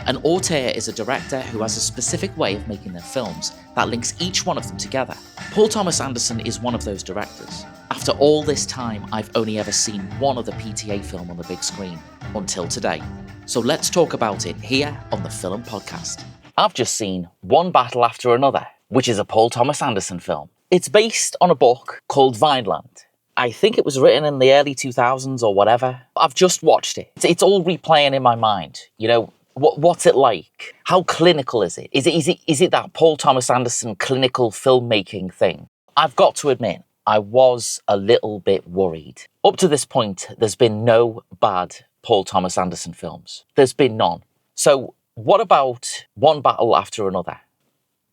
An auteur is a director who has a specific way of making their films that links each one of them together. Paul Thomas Anderson is one of those directors. After all this time, I've only ever seen one other PTA film on the big screen, until today. So let's talk about it here on the Film Podcast. I've just seen One Battle After Another, which is a Paul Thomas Anderson film. It's based on a book called Vineland. I think it was written in the early 2000s or whatever. I've just watched it. It's all replaying in my mind, you know. What's it like? How clinical is it? Is it that Paul Thomas Anderson clinical filmmaking thing? I've got to admit, I was a little bit worried. Up to this point, there's been no bad Paul Thomas Anderson films. There's been none. So what about One Battle After Another?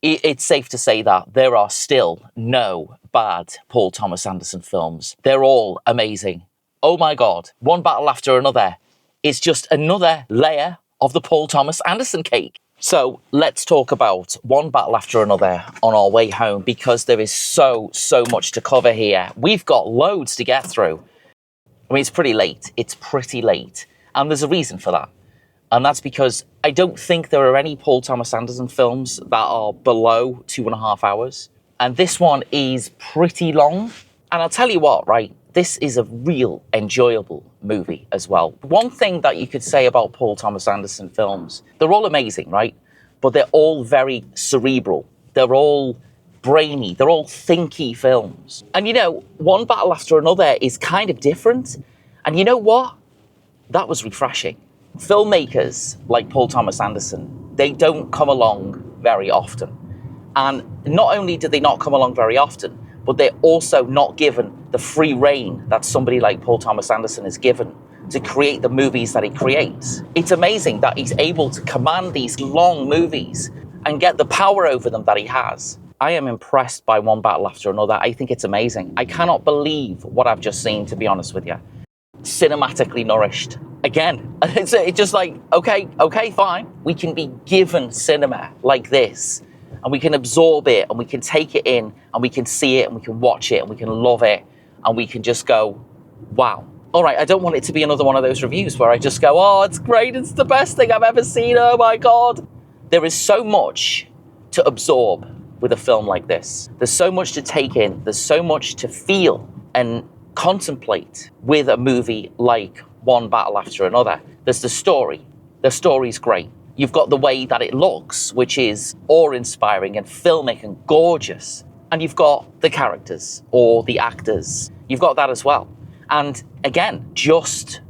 It's safe to say that there are still no bad Paul Thomas Anderson films. They're all amazing. Oh my God, One Battle After Another is just another layer of the Paul Thomas Anderson cake. So let's talk about One Battle After Another on our way home, because there is so much to cover here. We've got loads to get through. I mean, it's pretty late. And there's a reason for that. And that's because I don't think there are any Paul Thomas Anderson films that are below 2.5 hours. And this one is pretty long. And I'll tell you what, right? This is a real enjoyable movie as well. One thing that you could say about Paul Thomas Anderson films, they're all amazing, right? But they're all very cerebral. They're all brainy. They're all thinky films. And you know, One Battle After Another is kind of different. And you know what? That was refreshing. Filmmakers like Paul Thomas Anderson, they don't come along very often. And not only do they not come along very often, but they're also not given the free rein that somebody like Paul Thomas Anderson is given to create the movies that he creates. It's amazing that he's able to command these long movies and get the power over them that he has. I am impressed by One Battle After Another. I think it's amazing. I cannot believe what I've just seen, to be honest with you. Cinematically nourished. Again, it's just like, okay, fine. We can be given cinema like this, and we can absorb it, and we can take it in, and we can see it, and we can watch it, and we can love it, and we can just go, wow. All right, I don't want it to be another one of those reviews where I just go, oh, it's great, it's the best thing I've ever seen, oh my God. There is so much to absorb with a film like this. There's so much to take in. There's so much to feel and contemplate with a movie like One Battle After Another. There's the story. The story's great. You've got the way that it looks, which is awe-inspiring and filmic and gorgeous. And you've got the characters or the actors. You've got that as well. And again, just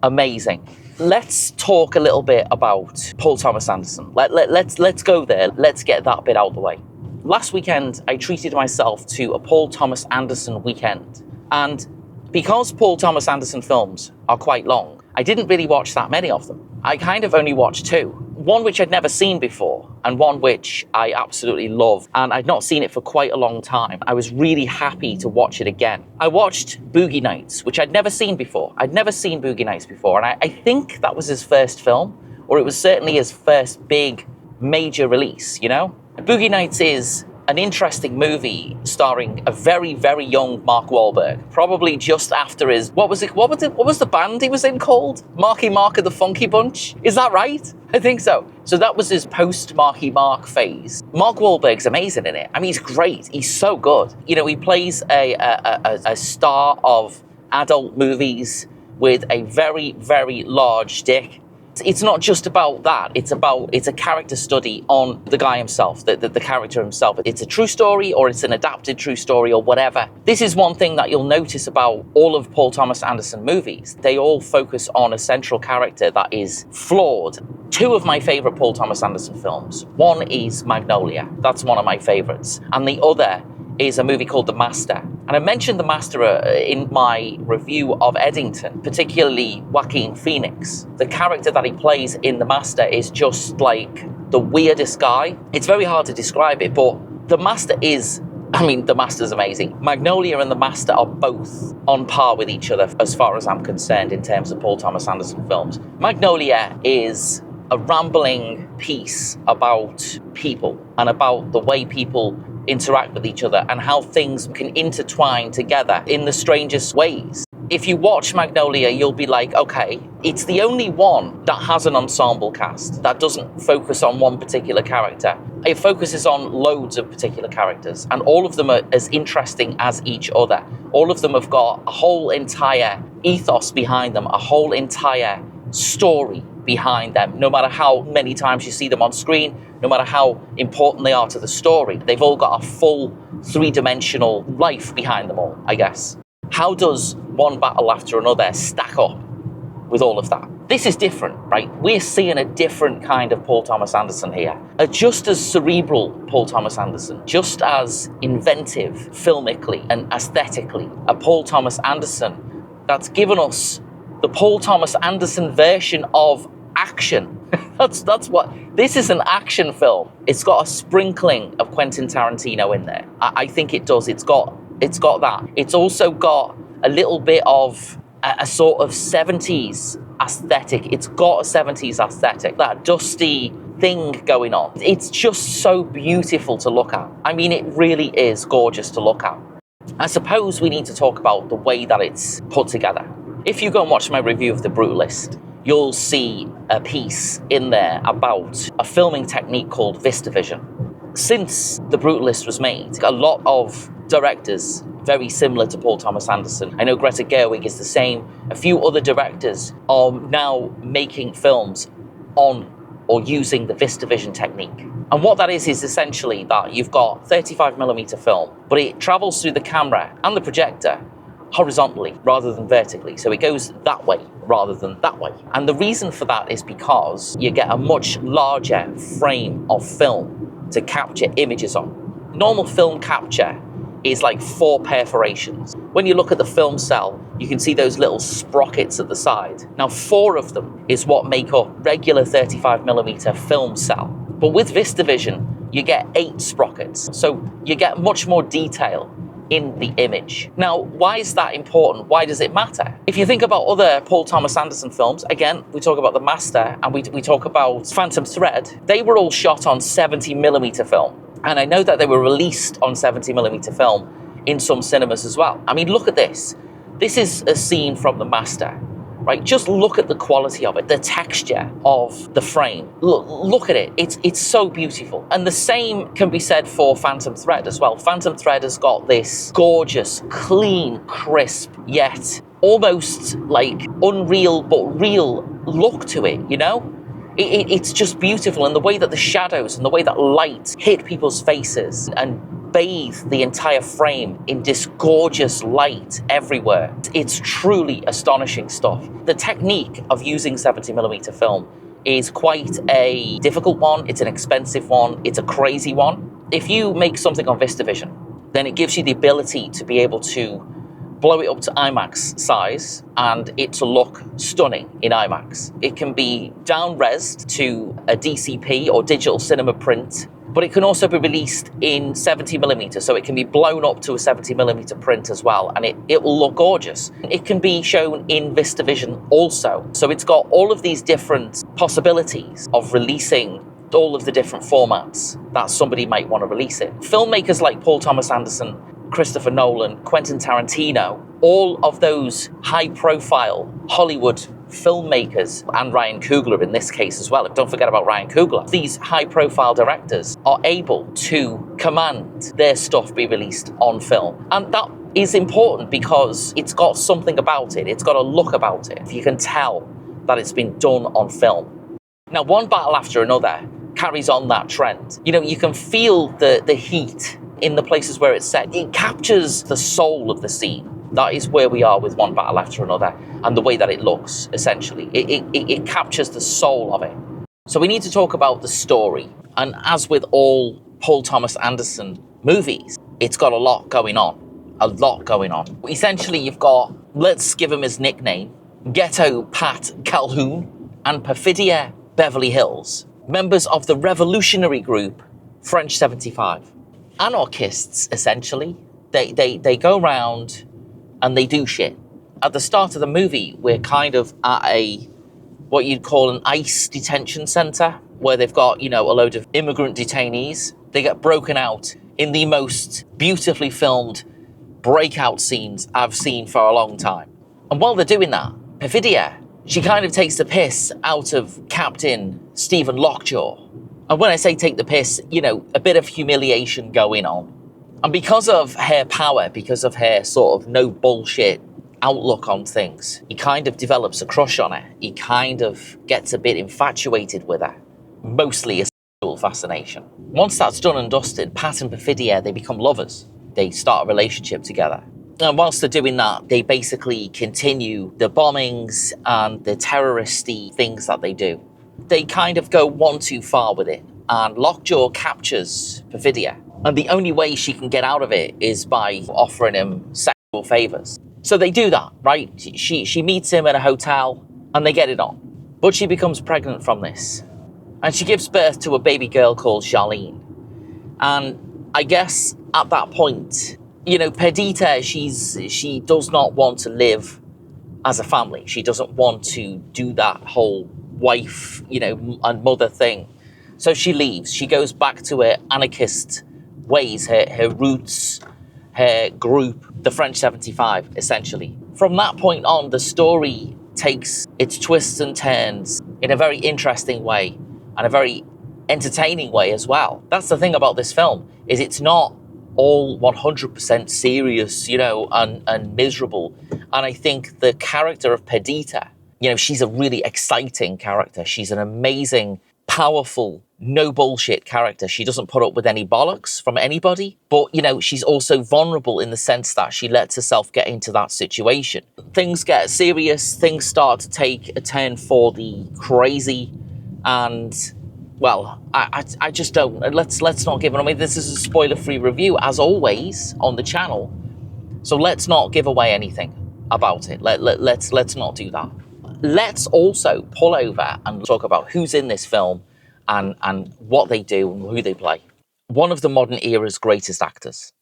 amazing. Let's talk a little bit about Paul Thomas Anderson. Let's go there. Let's get that bit out of the way. Last weekend, I treated myself to a Paul Thomas Anderson weekend. And because Paul Thomas Anderson films are quite long, I didn't really watch that many of them. I kind of only watched two. One which I'd never seen before, and one which I absolutely love, and I'd not seen it for quite a long time. I was really happy to watch it again. I watched Boogie Nights, which I'd never seen before. I'd never seen Boogie Nights before, and I think that was his first film, or it was certainly his first big, major release, you know? Boogie Nights is an interesting movie starring a very, very young Mark Wahlberg, probably just after his, what was the band he was in called? Marky Mark of the Funky Bunch? Is that right? I think so. So that was his post-Marky Mark phase. Mark Wahlberg's amazing in it. I mean, he's great. He's so good. You know, he plays a star of adult movies with a very, very large dick. It's not just about that. It's a character study on the guy himself, the character himself. It's a true story, or it's an adapted true story, or whatever. This is one thing that you'll notice about all of Paul Thomas Anderson movies. They all focus on a central character that is flawed. Two of my favorite Paul Thomas Anderson films. One is Magnolia. That's one of my favorites. And the other is a movie called The Master. And I mentioned The Master in my review of Eddington, particularly Joaquin Phoenix. The character that he plays in The Master is just like the weirdest guy. It's very hard to describe it, but The Master is, The Master's amazing. Magnolia and The Master are both on par with each other as far as I'm concerned in terms of Paul Thomas Anderson films. Magnolia is a rambling piece about people and about the way people interact with each other and how things can intertwine together in the strangest ways. If you watch Magnolia, you'll be like, okay, it's the only one that has an ensemble cast, that doesn't focus on one particular character. It focuses on loads of particular characters, and all of them are as interesting as each other. All of them have got a whole entire ethos behind them, a whole entire story behind them. No matter how many times you see them on screen, no matter how important they are to the story, they've all got a full three-dimensional life behind them all, I guess. How does one battle after another stack up with all of that? This is different, right? We're seeing a different kind of Paul Thomas Anderson here. A just as cerebral Paul Thomas Anderson, just as inventive filmically and aesthetically, a Paul Thomas Anderson that's given us the Paul Thomas Anderson version of action. That's what this is, an action film. It's got a sprinkling of Quentin Tarantino in there. I think it does. It's got that. It's also got a little bit of a sort of 70s aesthetic. It's got a 70s aesthetic, that dusty thing going on. It's just so beautiful to look at. I mean, it really is gorgeous to look at. I suppose we need to talk about the way that it's put together. If you go and watch my review of The Brutalist, you'll see a piece in there about a filming technique called VistaVision. Since The Brutalist was made, a lot of directors very similar to Paul Thomas Anderson, I know Greta Gerwig is the same, a few other directors are now making films on or using the VistaVision technique. And what that is essentially that you've got 35mm film, but it travels through the camera and the projector horizontally rather than vertically. So it goes that way rather than that way. And the reason for that is because you get a much larger frame of film to capture images on. Normal film capture is like 4 perforations. When you look at the film cell, you can see those little sprockets at the side. Now 4 of them is what make up regular 35mm film cell. But with VistaVision, you get 8 sprockets. So you get much more detail in the image. Now, why is that important? Why does it matter? If you think about other Paul Thomas Anderson films, again, we talk about The Master and we talk about Phantom Thread, they were all shot on 70mm film. And I know that they were released on 70mm film in some cinemas as well. I mean, look at this. This is a scene from The Master, right? Just look at the quality of it, the texture of the frame. Look at it. It's so beautiful. And the same can be said for Phantom Thread as well. Phantom Thread has got this gorgeous, clean, crisp, yet almost like unreal but real look to it, you know? It's just beautiful, and the way that the shadows and the way that light hit people's faces and bathe the entire frame in this gorgeous light everywhere. It's truly astonishing stuff. The technique of using 70mm film is quite a difficult one. It's an expensive one. It's a crazy one. If you make something on VistaVision, then it gives you the ability to be able to blow it up to IMAX size and it to look stunning in IMAX. It can be down-resed to a DCP or digital cinema print, but it can also be released in 70mm, so it can be blown up to a 70mm print as well, and it will look gorgeous. It can be shown in VistaVision also, so it's got all of these different possibilities of releasing all of the different formats that somebody might want to release it. Filmmakers like Paul Thomas Anderson, Christopher Nolan, Quentin Tarantino, all of those high-profile Hollywood filmmakers, and Ryan Coogler in this case as well, don't forget about Ryan Coogler, these high-profile directors are able to command their stuff be released on film. And that is important because it's got something about it, it's got a look about it. You can tell that it's been done on film. Now, one battle after another carries on that trend. You know, you can feel the heat in the places where it's set. It captures the soul of the scene. That is where we are with one battle after another, and the way that it looks, essentially. It captures the soul of it. So we need to talk about the story. And as with all Paul Thomas Anderson movies, it's got a lot going on. A lot going on. Essentially, you've got, let's give him his nickname, Ghetto Pat Calhoun and Perfidia Beverly Hills, members of the revolutionary group French 75. Anarchists, essentially. They go around and they do shit. At the start of the movie, we're kind of at what you'd call an ICE detention center, where they've got, you know, a load of immigrant detainees. They get broken out in the most beautifully filmed breakout scenes I've seen for a long time. And while they're doing that, Perfidia, she kind of takes the piss out of Captain Stephen Lockjaw. And when I say take the piss, you know, a bit of humiliation going on. And because of her power, because of her sort of no bullshit outlook on things, he kind of develops a crush on her. He kind of gets a bit infatuated with her. Mostly a sexual fascination. Once that's done and dusted, Pat and Perfidia, they become lovers. They start a relationship together. And whilst they're doing that, they basically continue the bombings and the terroristy things that they do. They kind of go one too far with it, and Lockjaw captures Perfidia. And the only way she can get out of it is by offering him sexual favors. So they do that, right? She meets him at a hotel, and they get it on. But she becomes pregnant from this. And she gives birth to a baby girl called Charlene. And I guess at that point, you know, Perdita, she does not want to live as a family. She doesn't want to do that whole wife, you know, and mother thing. So she leaves. She goes back to her anarchist ways, her roots, her group, the French 75, essentially. From that point on, the story takes its twists and turns in a very interesting way and a very entertaining way as well. That's the thing about this film, is it's not all 100% serious, you know, and miserable. And I think the character of Perdita, you know, she's a really exciting character. She's an amazing, powerful, no bullshit character. She doesn't put up with any bollocks from anybody, but, you know, she's also vulnerable in the sense that she lets herself get into that situation. Things get serious, things start to take a turn for the crazy, and well, I just don't. Let's not give it. I mean, this is a spoiler-free review, as always, on the channel. So let's not give away anything about it. Let's not do that. Let's also pull over and talk about who's in this film and what they do and who they play. One of the modern era's greatest actors.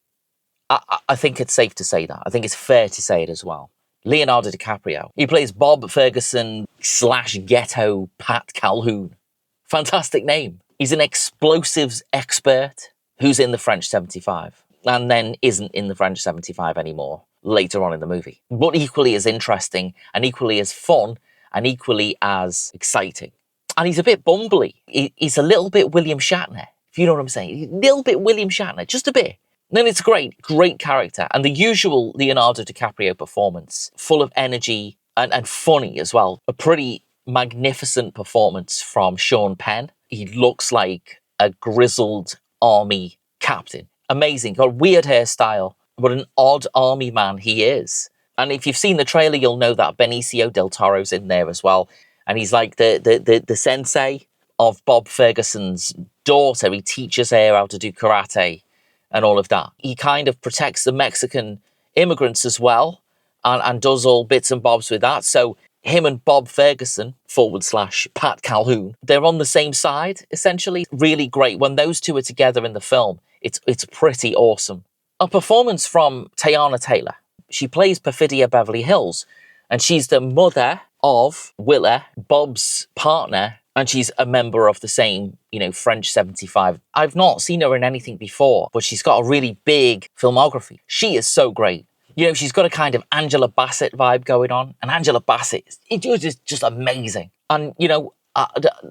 I think it's safe to say that. I think it's fair to say it as well. Leonardo DiCaprio. He plays Bob Ferguson / ghetto Pat Calhoun. Fantastic name. He's an explosives expert who's in the French 75 and then isn't in the French 75 anymore later on in the movie. But equally as interesting and equally as fun and equally as exciting. And he's a bit bumbly. He's a little bit William Shatner, if you know what I'm saying. A little bit William Shatner, just a bit. Then it's great character. And the usual Leonardo DiCaprio performance, full of energy and funny as well. A pretty magnificent performance from Sean Penn. He looks like a grizzled army captain. Amazing. Got a weird hairstyle. What an odd army man he is. And if you've seen the trailer, you'll know that Benicio del Toro's in there as well. And he's like the sensei of Bob Ferguson's daughter. He teaches her how to do karate and all of that. He kind of protects the Mexican immigrants as well and does all bits and bobs with that. So him and Bob Ferguson / Pat Calhoun, they're on the same side, essentially. Really great. When those two are together in the film, it's pretty awesome. A performance from Teyana Taylor. She plays Perfidia Beverly Hills, and she's the mother of Willa, Bob's partner, and she's a member of the same, you know, French 75. I've not seen her in anything before, but she's got a really big filmography. She is so great. You know, she's got a kind of Angela Bassett vibe going on. And Angela Bassett is just amazing. And, you know,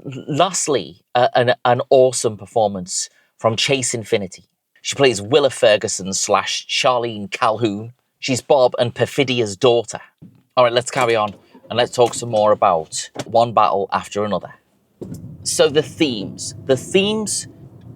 lastly, an awesome performance from Chase Infinity. She plays Willa Ferguson / Charlene Calhoun. She's Bob and Perfidia's daughter. All right, let's carry on. And let's talk some more about one battle after another. So the themes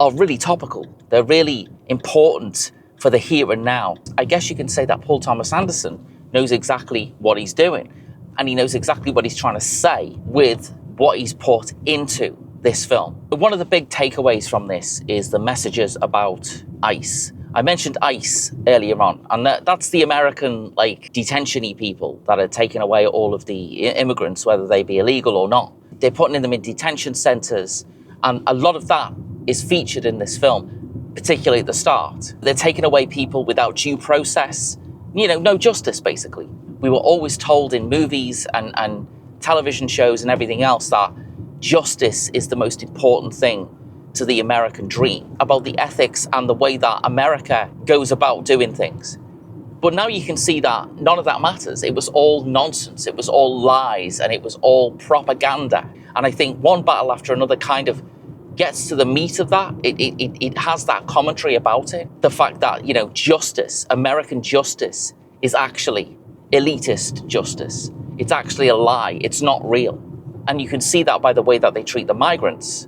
are really topical. They're really important for the here and now. I guess you can say that Paul Thomas Anderson knows exactly what he's doing, and he knows exactly what he's trying to say with what he's put into this film. One of the big takeaways from this is the messages about ICE. I mentioned ICE earlier on, and that's the American, like, detention-y people that are taking away all of the immigrants, whether they be illegal or not. They're putting them in detention centers, and a lot of that is featured in this film, particularly at the start. They're taking away people without due process, you know, no justice, basically. We were always told in movies and television shows and everything else that justice is the most important thing to the American dream, about the ethics and the way that America goes about doing things. But now you can see that none of that matters. It was all nonsense. It was all lies, and it was all propaganda. And I think One Battle After Another kind of gets to the meat of that. It has that commentary about it. The fact that, you know, justice, American justice, is actually elitist justice. It's actually a lie. It's not real. And you can see that by the way that they treat the migrants,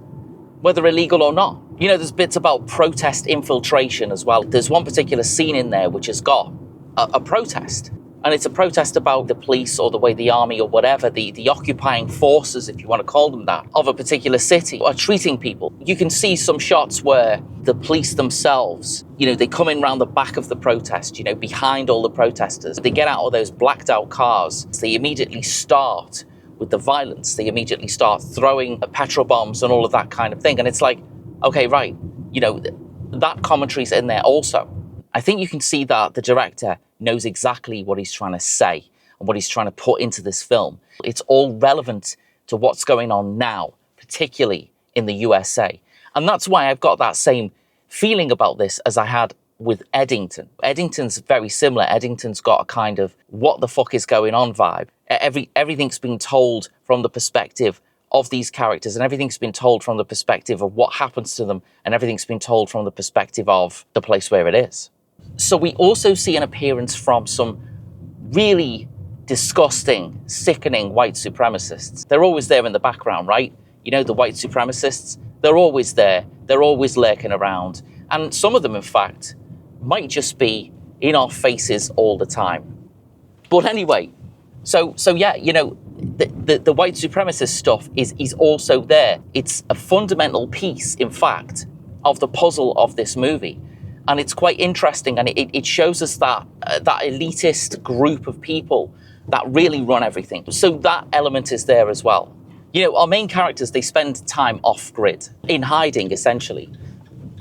whether illegal or not. You know, there's bits about protest infiltration as well. There's one particular scene in there which has got a protest. And it's a protest about the police or the way the army or whatever, the occupying forces, if you want to call them that, of a particular city are treating people. You can see some shots where the police themselves, you know, they come in around the back of the protest, you know, behind all the protesters. They get out of those blacked out cars. They immediately start with the violence. They immediately start throwing petrol bombs and all of that kind of thing. And it's like, okay, right, you know, that commentary's in there also. I think you can see that the director knows exactly what he's trying to say and what he's trying to put into this film. It's all relevant to what's going on now, particularly in the USA. And that's why I've got that same feeling about this as I had with Eddington. Eddington's very similar. Eddington's got a kind of what the fuck is going on vibe. Everything's been told from the perspective of these characters, and everything's been told from the perspective of what happens to them, and everything's been told from the perspective of the place where it is. So we also see an appearance from some really disgusting, sickening white supremacists. They're always there in the background, right? You know, the white supremacists, they're always there. They're always lurking around. And some of them, in fact, might just be in our faces all the time. But anyway, so yeah, you know, the white supremacist stuff is also there. It's a fundamental piece, in fact, of the puzzle of this movie. And it's quite interesting, and it shows us that that elitist group of people that really run everything. So that element is there as well. You know, our main characters, they spend time off-grid, in hiding, essentially,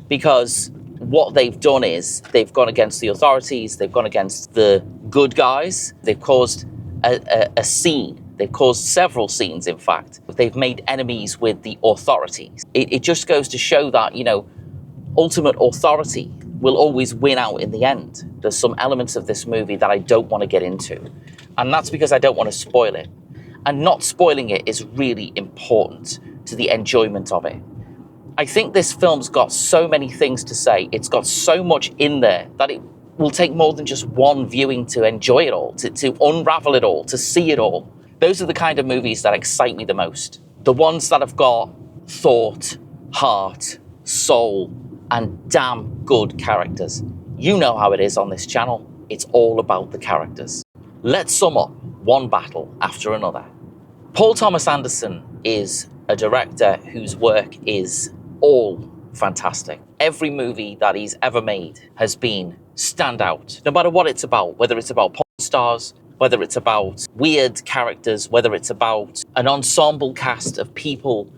because what they've done is they've gone against the authorities, they've gone against the good guys, they've caused a scene, they've caused several scenes, in fact. They've made enemies with the authorities. It just goes to show that, you know, ultimate authority will always win out in the end. There's some elements of this movie that I don't want to get into, and that's because I don't want to spoil it. And not spoiling it is really important to the enjoyment of it. I think this film's got so many things to say, it's got so much in there that it will take more than just one viewing to enjoy it all, to unravel it all, to see it all. Those are the kind of movies that excite me the most. The ones that have got thought, heart, soul, and damn good characters. You know how it is on this channel. It's all about the characters. Let's sum up One Battle After Another. Paul Thomas Anderson is a director whose work is all fantastic. Every movie that he's ever made has been standout, no matter what it's about, whether it's about porn stars, whether it's about weird characters, whether it's about an ensemble cast of people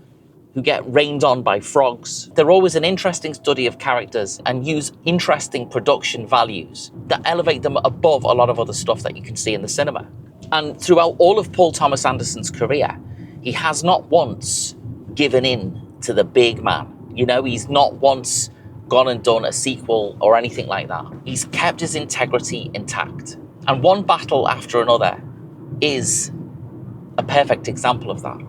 who get rained on by frogs. They're always an interesting study of characters and use interesting production values that elevate them above a lot of other stuff that you can see in the cinema. And throughout all of Paul Thomas Anderson's career, he has not once given in to the big man. You know, he's not once gone and done a sequel or anything like that. He's kept his integrity intact. And One Battle After Another is a perfect example of that.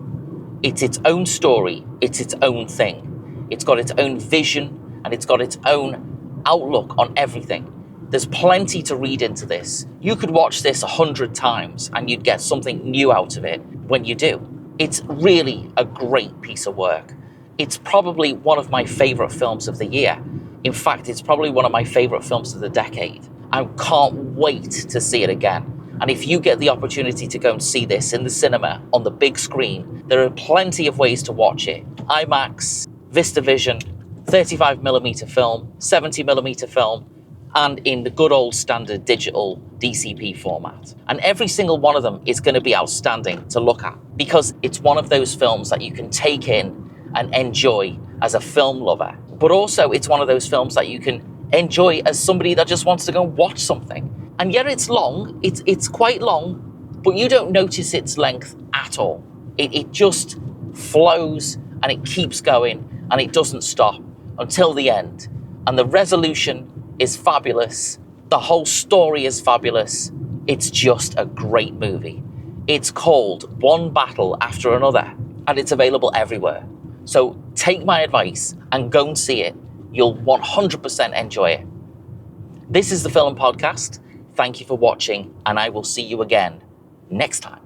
It's its own story, it's its own thing. It's got its own vision, and it's got its own outlook on everything. There's plenty to read into this. You could watch this 100 times and you'd get something new out of it when you do. It's really a great piece of work. It's probably one of my favorite films of the year. In fact, it's probably one of my favorite films of the decade. I can't wait to see it again. And if you get the opportunity to go and see this in the cinema on the big screen, there are plenty of ways to watch it. IMAX, VistaVision, 35mm film, 70mm film, and in the good old standard digital DCP format. And every single one of them is going to be outstanding to look at, because it's one of those films that you can take in and enjoy as a film lover. But also it's one of those films that you can enjoy as somebody that just wants to go and watch something. And yet it's long, it's quite long, but you don't notice its length at all. It just flows and it keeps going and it doesn't stop until the end. And the resolution is fabulous The whole story is fabulous. It's just a great movie. It's called One Battle After Another, and it's available everywhere. So take my advice and go and see it. You'll 100% enjoy it. This is the Film Podcast. Thank you for watching, and I will see you again next time.